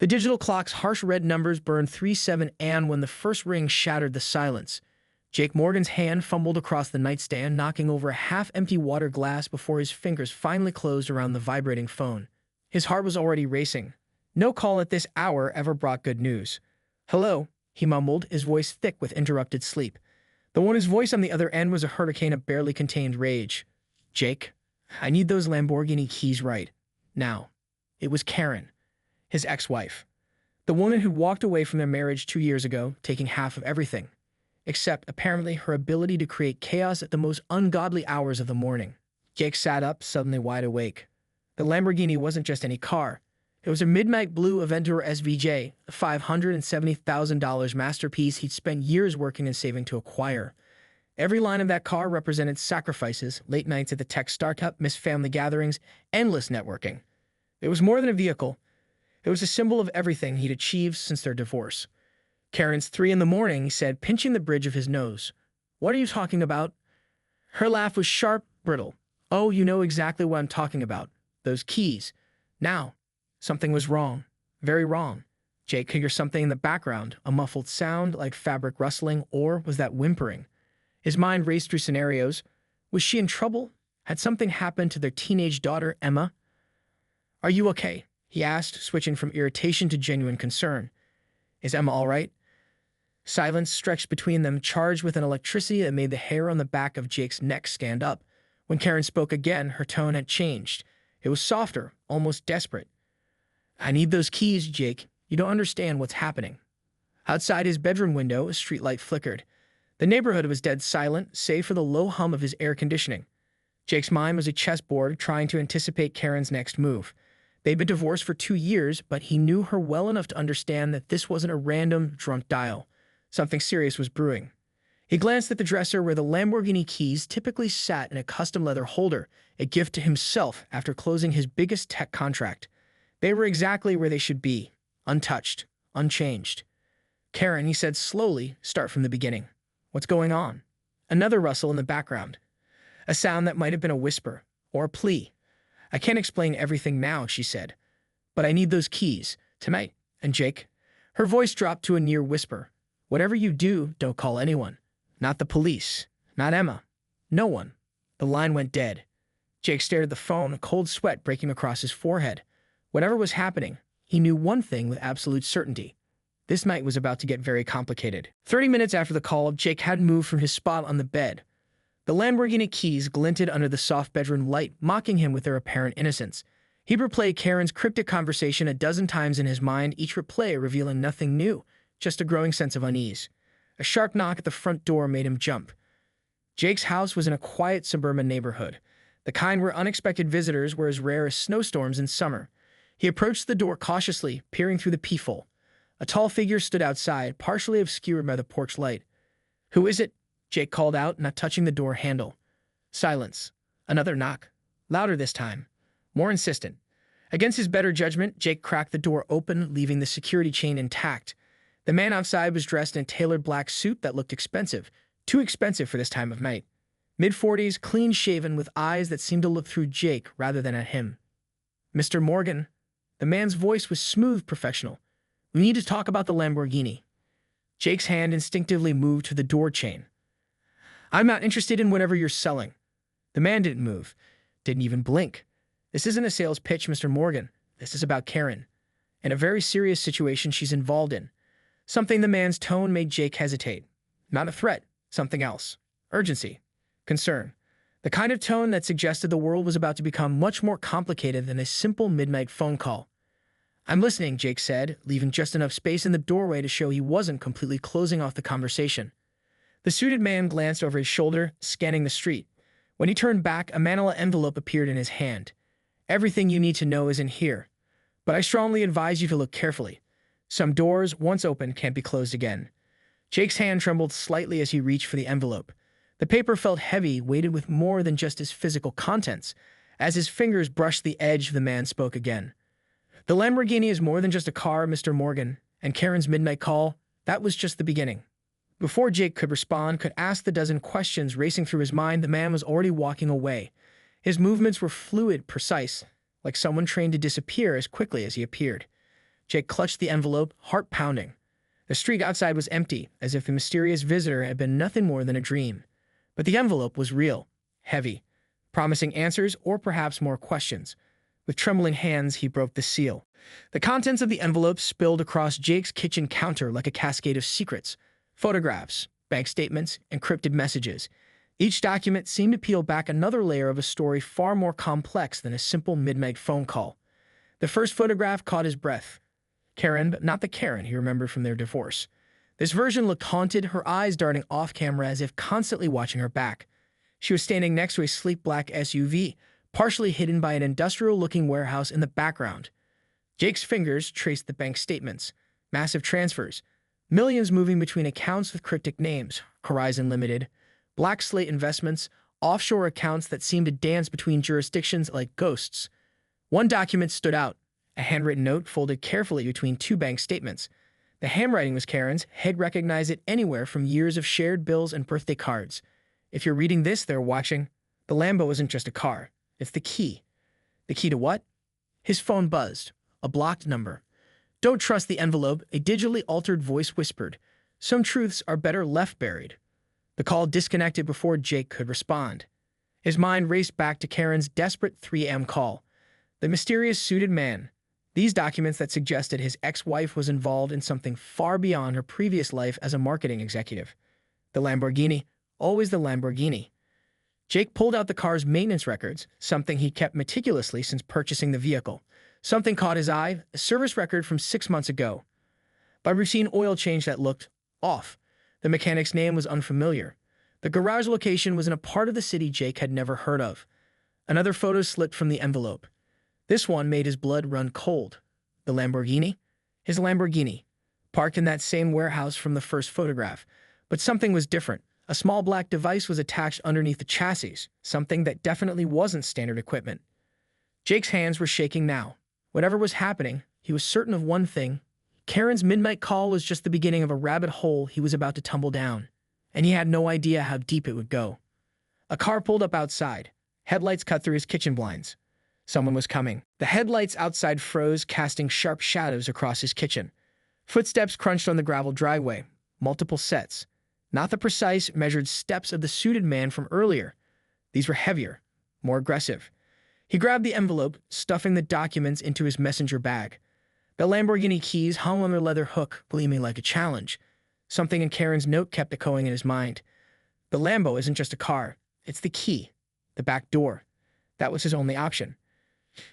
The digital clock's harsh red numbers burned 3-7 and when the first ring shattered the silence. Jake Morgan's hand fumbled across the nightstand, knocking over a half-empty water glass before his fingers finally closed around the vibrating phone. His heart was already racing. No call at this hour ever brought good news. "Hello," he mumbled, his voice thick with interrupted sleep. The woman's voice on the other end was a hurricane of barely contained rage. "Jake, I need those Lamborghini keys right now." It was Karen, his ex-wife. The woman who walked away from their marriage 2 years ago, taking half of everything. Except, apparently, her ability to create chaos at the most ungodly hours of the morning. Jake sat up, suddenly wide awake. The Lamborghini wasn't just any car. It was a midnight blue Aventador SVJ, a $570,000 masterpiece he'd spent years working and saving to acquire. Every line of that car represented sacrifices, late nights at the tech startup, missed family gatherings, endless networking. It was more than a vehicle. It was a symbol of everything he'd achieved since their divorce. "Karen's 3 a.m, he said, pinching the bridge of his nose. "What are you talking about?" Her laugh was sharp, brittle. "Oh, you know exactly what I'm talking about. Those keys. Now." Something was wrong. Very wrong. Jake could hear something in the background, a muffled sound like fabric rustling, or was that whimpering? His mind raced through scenarios. Was she in trouble? Had something happened to their teenage daughter, Emma? "Are you okay?" he asked, switching from irritation to genuine concern. "Is Emma all right?" Silence stretched between them, charged with an electricity that made the hair on the back of Jake's neck stand up. When Karen spoke again, her tone had changed. It was softer, almost desperate. "I need those keys, Jake. You don't understand what's happening." Outside his bedroom window, a streetlight flickered. The neighborhood was dead silent, save for the low hum of his air conditioning. Jake's mind was a chessboard, trying to anticipate Karen's next move. They'd been divorced for 2 years, but he knew her well enough to understand that this wasn't a random, drunk dial. Something serious was brewing. He glanced at the dresser where the Lamborghini keys typically sat in a custom leather holder, a gift to himself after closing his biggest tech contract. They were exactly where they should be, untouched, unchanged. "Karen," he said slowly, "start from the beginning. What's going on?" Another rustle in the background. A sound that might have been a whisper, or a plea. "I can't explain everything now," she said. "But I need those keys, tonight. And Jake?" Her voice dropped to a near whisper. "Whatever you do, don't call anyone. Not the police. Not Emma. No one." The line went dead. Jake stared at the phone, a cold sweat breaking across his forehead. Whatever was happening, he knew one thing with absolute certainty. This night was about to get very complicated. 30 minutes after the call, Jake hadn't moved from his spot on the bed. The Lamborghini keys glinted under the soft bedroom light, mocking him with their apparent innocence. He'd replayed Karen's cryptic conversation a dozen times in his mind, each replay revealing nothing new, just a growing sense of unease. A sharp knock at the front door made him jump. Jake's house was in a quiet suburban neighborhood, the kind where unexpected visitors were as rare as snowstorms in summer. He approached the door cautiously, peering through the peephole. A tall figure stood outside, partially obscured by the porch light. "Who is it?" Jake called out, not touching the door handle. Silence. Another knock. Louder this time. More insistent. Against his better judgment, Jake cracked the door open, leaving the security chain intact. The man outside was dressed in a tailored black suit that looked expensive. Too expensive for this time of night. Mid-40s, clean-shaven, with eyes that seemed to look through Jake rather than at him. "Mr. Morgan." The man's voice was smooth, professional. "We need to talk about the Lamborghini." Jake's hand instinctively moved to the door chain. "I'm not interested in whatever you're selling." The man didn't move, didn't even blink. "This isn't a sales pitch, Mr. Morgan. This is about Karen, and a very serious situation she's involved in." Something the man's tone made Jake hesitate. Not a threat, something else. Urgency. Concern. The kind of tone that suggested the world was about to become much more complicated than a simple midnight phone call. "I'm listening," Jake said, leaving just enough space in the doorway to show he wasn't completely closing off the conversation. The suited man glanced over his shoulder, scanning the street. When he turned back, a manila envelope appeared in his hand. "Everything you need to know is in here. But I strongly advise you to look carefully. Some doors, once open, can't be closed again." Jake's hand trembled slightly as he reached for the envelope. The paper felt heavy, weighted with more than just his physical contents. As his fingers brushed the edge, the man spoke again. "The Lamborghini is more than just a car, Mr. Morgan, and Karen's midnight call, that was just the beginning." Before Jake could respond, could ask the dozen questions racing through his mind, the man was already walking away. His movements were fluid, precise, like someone trained to disappear as quickly as he appeared. Jake clutched the envelope, heart pounding. The street outside was empty, as if the mysterious visitor had been nothing more than a dream. But the envelope was real, heavy, promising answers or perhaps more questions. With trembling hands, he broke the seal. The contents of the envelope spilled across Jake's kitchen counter like a cascade of secrets. Photographs, bank statements, encrypted messages. Each document seemed to peel back another layer of a story far more complex than a simple midnight phone call. The first photograph caught his breath. Karen, but not the Karen he remembered from their divorce. This version looked haunted, her eyes darting off-camera as if constantly watching her back. She was standing next to a sleek black SUV, partially hidden by an industrial-looking warehouse in the background. Jake's fingers traced the bank statements. Massive transfers. Millions moving between accounts with cryptic names. Horizon Limited. Black slate investments. Offshore accounts that seemed to dance between jurisdictions like ghosts. One document stood out. A handwritten note folded carefully between two bank statements. The handwriting was Karen's. He'd recognize it anywhere from years of shared bills and birthday cards. If you're reading this, they're watching. The Lambo isn't just a car. It's the key. The key to what? His phone buzzed. A blocked number. Don't trust the envelope, a digitally altered voice whispered. Some truths are better left buried. The call disconnected before Jake could respond. His mind raced back to Karen's desperate 3 a.m. call. The mysterious suited man. These documents that suggested his ex-wife was involved in something far beyond her previous life as a marketing executive. The Lamborghini. Always the Lamborghini. Jake pulled out the car's maintenance records, something he kept meticulously since purchasing the vehicle. Something caught his eye, a service record from 6 months ago. By routine oil change that looked off. The mechanic's name was unfamiliar. The garage location was in a part of the city Jake had never heard of. Another photo slipped from the envelope. This one made his blood run cold. The Lamborghini? His Lamborghini. Parked in that same warehouse from the first photograph. But something was different. A small black device was attached underneath the chassis, something that definitely wasn't standard equipment. Jake's hands were shaking now. Whatever was happening, he was certain of one thing. Karen's midnight call was just the beginning of a rabbit hole he was about to tumble down, and he had no idea how deep it would go. A car pulled up outside. Headlights cut through his kitchen blinds. Someone was coming. The headlights outside froze, casting sharp shadows across his kitchen. Footsteps crunched on the gravel driveway. Multiple sets. Not the precise, measured steps of the suited man from earlier. These were heavier, more aggressive. He grabbed the envelope, stuffing the documents into his messenger bag. The Lamborghini keys hung on their leather hook, gleaming like a challenge. Something in Karen's note kept echoing in his mind. The Lambo isn't just a car. It's the key. The back door. That was his only option.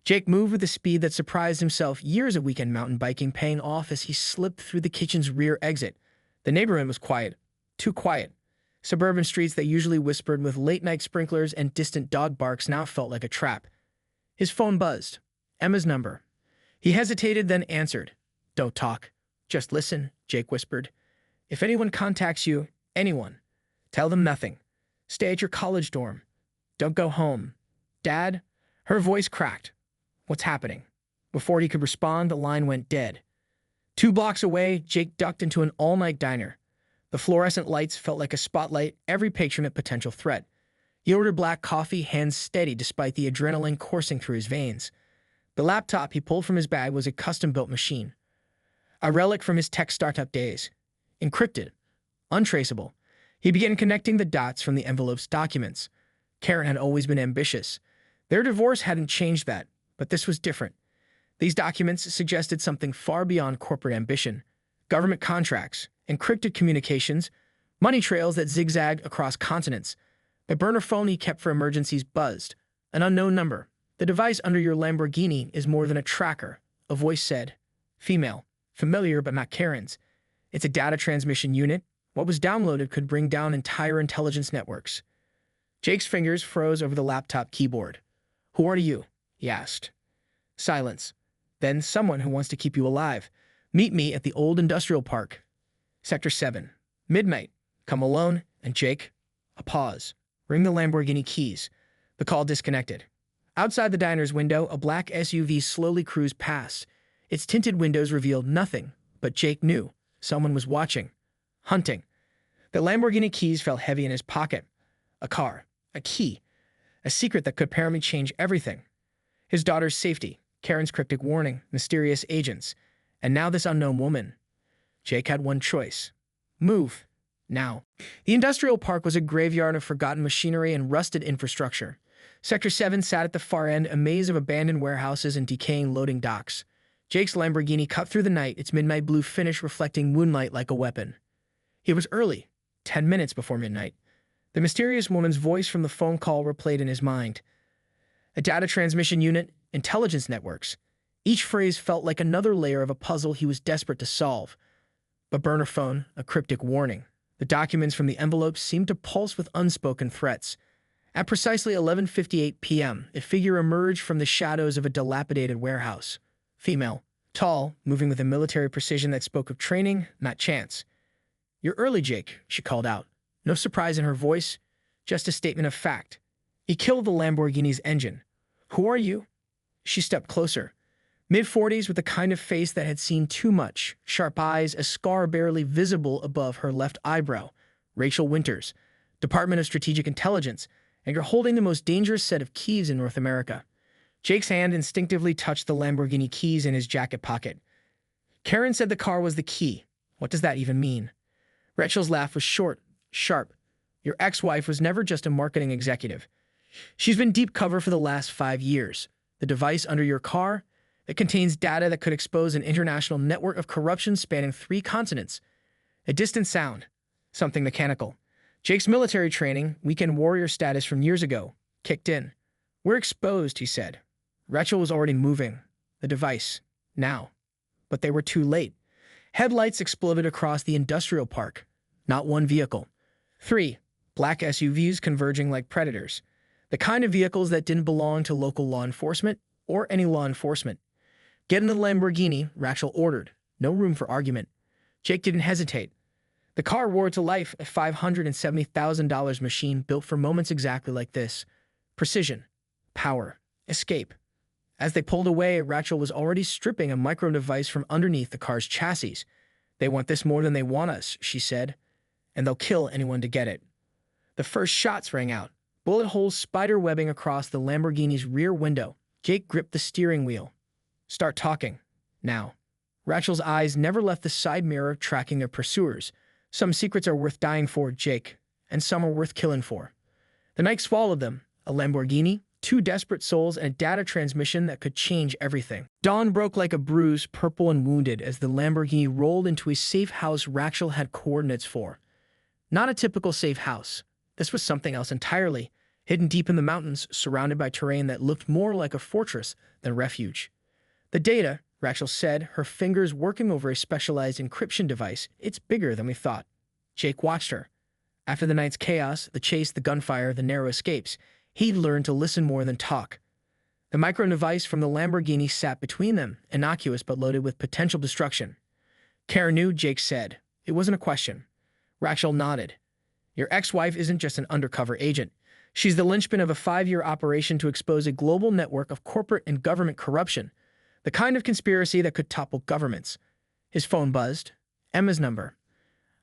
Jake moved with a speed that surprised himself, years of weekend mountain biking paying off as he slipped through the kitchen's rear exit. The neighborhood was quiet. Too quiet. Suburban streets that usually whispered with late-night sprinklers and distant dog barks now felt like a trap. His phone buzzed. Emma's number. He hesitated, then answered. Don't talk. Just listen, Jake whispered. If anyone contacts you, anyone, tell them nothing. Stay at your college dorm. Don't go home. Dad? Her voice cracked. What's happening? Before he could respond, the line went dead. 2 blocks away, Jake ducked into an all-night diner. The fluorescent lights felt like a spotlight, every patron a potential threat. He ordered black coffee, hands steady despite the adrenaline coursing through his veins. The laptop he pulled from his bag was a custom-built machine. A relic from his tech startup days. Encrypted. Untraceable. He began connecting the dots from the envelope's documents. Karen had always been ambitious. Their divorce hadn't changed that, but this was different. These documents suggested something far beyond corporate ambition. Government contracts, encrypted communications, money trails that zigzagged across continents. A burner phone he kept for emergencies buzzed. An unknown number. The device under your Lamborghini is more than a tracker, a voice said. Female. Familiar but not Karen's. It's a data transmission unit. What was downloaded could bring down entire intelligence networks. Jake's fingers froze over the laptop keyboard. Who are you? He asked. Silence. Then someone who wants to keep you alive. Meet me at the old industrial park. Sector 7. Midnight. Come alone. And Jake? A pause. Ring the Lamborghini keys. The call disconnected. Outside the diner's window, a black SUV slowly cruised past. Its tinted windows revealed nothing, but Jake knew. Someone was watching. Hunting. The Lamborghini keys felt heavy in his pocket. A car. A key. A secret that could apparently change everything. His daughter's safety. Karen's cryptic warning. Mysterious agents. And now this unknown woman. Jake had one choice. Move. Now. The industrial park was a graveyard of forgotten machinery and rusted infrastructure. Sector 7 sat at the far end, a maze of abandoned warehouses and decaying loading docks. Jake's Lamborghini cut through the night, its midnight blue finish reflecting moonlight like a weapon. It was early, 10 minutes before midnight. The mysterious woman's voice from the phone call replayed in his mind. A data transmission unit, intelligence networks. Each phrase felt like another layer of a puzzle he was desperate to solve. But burner phone, a cryptic warning. The documents from the envelopes seemed to pulse with unspoken threats. At precisely 11:58 p.m., a figure emerged from the shadows of a dilapidated warehouse. Female, tall, moving with a military precision that spoke of training, not chance. "You're early, Jake," she called out. No surprise in her voice, just a statement of fact. "He killed the Lamborghini's engine. Who are you?" She stepped closer. Mid-40s with the kind of face that had seen too much, sharp eyes, a scar barely visible above her left eyebrow. Rachel Winters, Department of Strategic Intelligence, and you're holding the most dangerous set of keys in North America. Jake's hand instinctively touched the Lamborghini keys in his jacket pocket. Karen said the car was the key. What does that even mean? Rachel's laugh was short, sharp. Your ex-wife was never just a marketing executive. She's been deep cover for the last 5 years. The device under your car, it contains data that could expose an international network of corruption spanning 3 continents. A distant sound, something mechanical. Jake's military training, weekend warrior status from years ago, kicked in. "We're exposed," he said. Rachel was already moving. The device. Now. But they were too late. Headlights exploded across the industrial park. Not one vehicle. 3. Black SUVs converging like predators. The kind of vehicles that didn't belong to local law enforcement or any law enforcement. "Get in the Lamborghini," Rachel ordered. No room for argument. Jake didn't hesitate. The car roared to life, a $570,000 machine built for moments exactly like this. Precision. Power. Escape. As they pulled away, Rachel was already stripping a micro device from underneath the car's chassis. "They want this more than they want us," she said. "And they'll kill anyone to get it." The first shots rang out. Bullet holes spider-webbing across the Lamborghini's rear window. Jake gripped the steering wheel. "Start talking. Now." Rachel's eyes never left the side mirror, tracking their pursuers. "Some secrets are worth dying for, Jake, and some are worth killing for." The night swallowed them. A Lamborghini, 2 desperate souls, and a data transmission that could change everything. Dawn broke like a bruise, purple and wounded, as the Lamborghini rolled into a safe house Rachel had coordinates for. Not a typical safe house. This was something else entirely, hidden deep in the mountains, surrounded by terrain that looked more like a fortress than refuge. The data, Rachel said, her fingers working over a specialized encryption device, "It's bigger than we thought." Jake watched her. After the night's chaos, the chase, the gunfire, the narrow escapes, he'd learned to listen more than talk. The micro device from the Lamborghini sat between them, innocuous but loaded with potential destruction. "Karen knew," Jake said. It wasn't a question. Rachel nodded. "Your ex-wife isn't just an undercover agent. She's the linchpin of a 5-year operation to expose a global network of corporate and government corruption, the kind of conspiracy that could topple governments." His phone buzzed. Emma's number.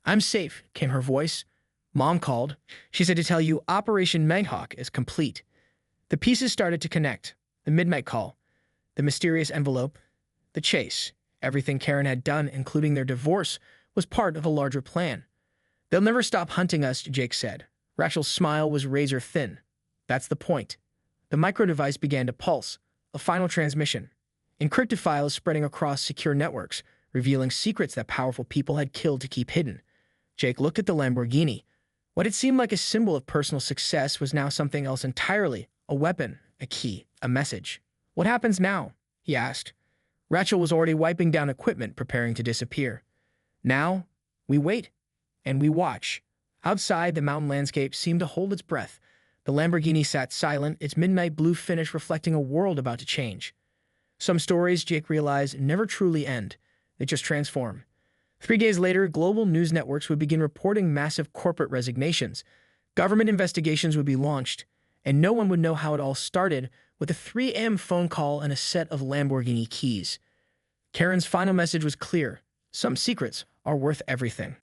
"I'm safe," came her voice. "Mom called. She said to tell you Operation Nighthawk is complete." The pieces started to connect. The midnight call. The mysterious envelope. The chase. Everything Karen had done, including their divorce, was part of a larger plan. "They'll never stop hunting us," Jake said. Rachel's smile was razor thin. "That's the point." The micro-device began to pulse. A final transmission. Encrypted files spreading across secure networks, revealing secrets that powerful people had killed to keep hidden. Jake looked at the Lamborghini. What had seemed like a symbol of personal success was now something else entirely. A weapon, a key, a message. "What happens now?" he asked. Rachel was already wiping down equipment, preparing to disappear. "Now, we wait. And we watch." Outside, the mountain landscape seemed to hold its breath. The Lamborghini sat silent, its midnight blue finish reflecting a world about to change. Some stories, Jake realized, never truly end. They just transform. 3 days later, global news networks would begin reporting massive corporate resignations. Government investigations would be launched, and no one would know how it all started with a 3 a.m. phone call and a set of Lamborghini keys. Karen's final message was clear. Some secrets are worth everything.